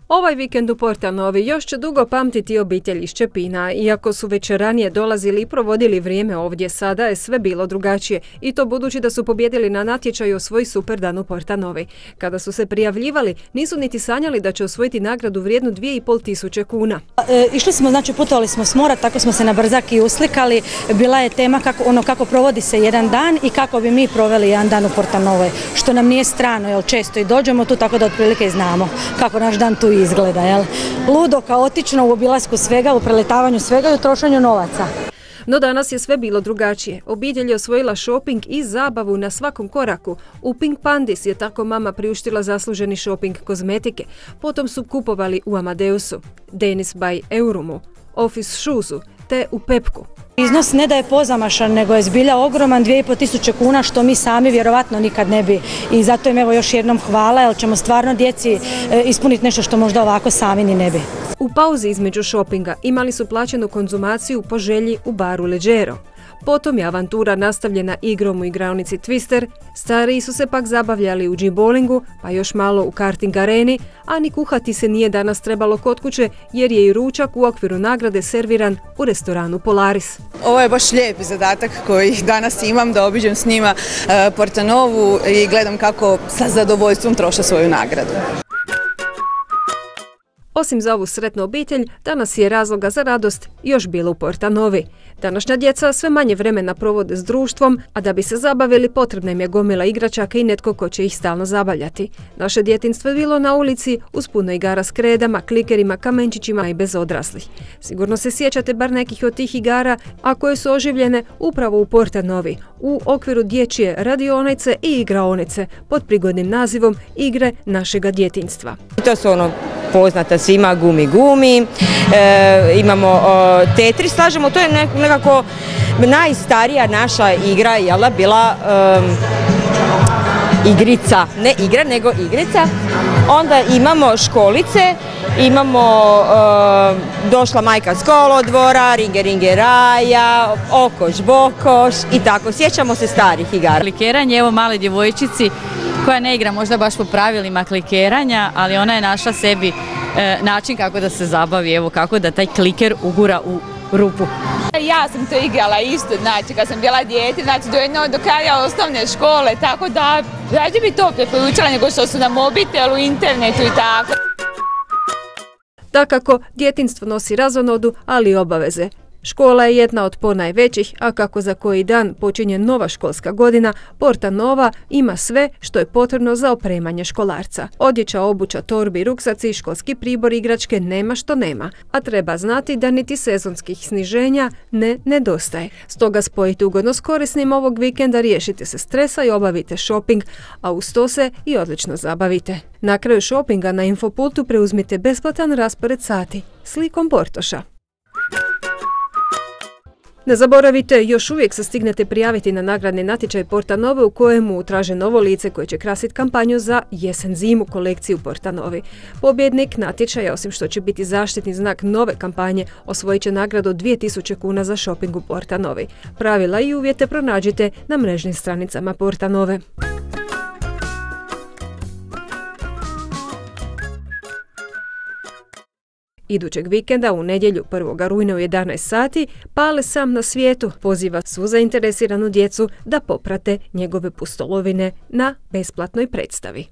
Ovaj vikend u Porta Novi još će dugo pamtiti obitelj iz Čepina. Iako su već ranije dolazili i provodili vrijeme ovdje, sada je sve bilo drugačije. I to budući da su pobjedili na natječaju Osvoji super dan u Porta Novi. Kada su se prijavljivali, nisu niti sanjali da će osvojiti nagradu vrijednu 2.500 kuna. Išli smo, putovali smo s mora, tako smo se na brzak i uslikali. Bila je tema kako provodi se jedan dan i kako bi mi proveli jedan dan u Porta Novoj. Što nam nije strano, jer često i dođemo tu, tako da otprilike znamo kako naš dan tu izgleda, jel? Ludo, kaotično u obilasku svega, u preletavanju svega i u trošenju novaca. No danas je sve bilo drugačije. Obitelj je osvojila shopping i zabavu na svakom koraku. U Pink Pandis je tako mama priuštila zasluženi shopping kozmetike. Potom su kupovali u Amadeusu, Denis by Eurumu, Office Shoesu te u Pepku. Iznos ne da je pozamašan, nego je zbilja ogroman, 2.500 kuna, što mi sami vjerovatno nikad ne bi. I zato im evo još jednom hvala, jer ćemo stvarno djeci ispuniti nešto što možda ovako sami ni ne bi. U pauzi između šopinga imali su plaćenu konzumaciju po želji u baru Leggero. Potom je avantura nastavljena igrom u igraonici Twister, stariji su se pak zabavljali u G-bowlingu, pa još malo u karting areni, a ni kuhati se nije danas trebalo kod kuće jer je i ručak u okviru nagrade serviran u restoranu Polaris. Ovo je baš lijep zadatak koji danas imam, da obiđem s njima Porta Novu i gledam kako sa zadovoljstvom troše svoju nagradu. Osim za ovu sretnu obitelj, danas je razloga za radost još bilo u Porta Novi. Današnja djeca sve manje vremena provode s društvom, a da bi se zabavili potrebna im je gomila igračaka i netko ko će ih stalno zabavljati. Naše djetinjstvo je bilo na ulici uz puno igara s kredama, klikerima, kamenčićima i bez odraslih. Sigurno se sjećate bar nekih od tih igara, a koje su oživljene upravo u Porta Novi, u okviru dječje radionice i igraonice pod prigodnim nazivom Igre našega djetinjstva. To su poznata svima gumi, imamo Tetris, slažemo, to je nekako najstarija naša igra, jel, bila igrica, ne igra nego igrica. Onda imamo školice, imamo Došla majka s kolodvora, Ringeraja, Okoš bokoš i tako, sjećamo se starih igara. Klikeranje, evo male djevojčici koja ne igra možda baš po pravilima klikeranja, ali ona je našla sebi način kako da se zabavi, evo kako da taj kliker ugura u rupu. Ja sam to igrala isto, znači kad sam bila dijete, znači do kraja osnovne škole, tako da rađe bi to preporučila nego što su na mobitelu, internetu i tako. Dakako, djetinjstvo nosi razonodu, ali i obaveze. Škola je jedna od ponajvećih, a kako za koji dan počinje nova školska godina, Porta Nova ima sve što je potrebno za opremanje školarca. Odjeća, obuća, torbi, ruksaci, školski pribor, igračke nema što nema, a treba znati da niti sezonskih sniženja ne nedostaje. Stoga spojite ugodno s korisnim ovog vikenda, riješite se stresa i obavite shopping, a uz to se i odlično zabavite. Na kraju shoppinga na Infopultu preuzmite besplatan raspored sati slikom Portoša. Ne zaboravite, još uvijek se stignete prijaviti na nagradni natječaj Porta Nove u kojemu traže novo lice koje će krasiti kampanju za jesen-zimu kolekciju Porta Novi. Pobjednik natječaja, osim što će biti zaštitni znak nove kampanje, osvojit će nagradu od 2.000 kuna za shopping u Porta Novi. Pravila i uvjete pronađite na mrežnim stranicama Porta Nove. Idućeg vikenda u nedjelju 1. rujna u 11 sati Pale sam na svijetu poziva svu zainteresiranu djecu da poprate njegove pustolovine na besplatnoj predstavi.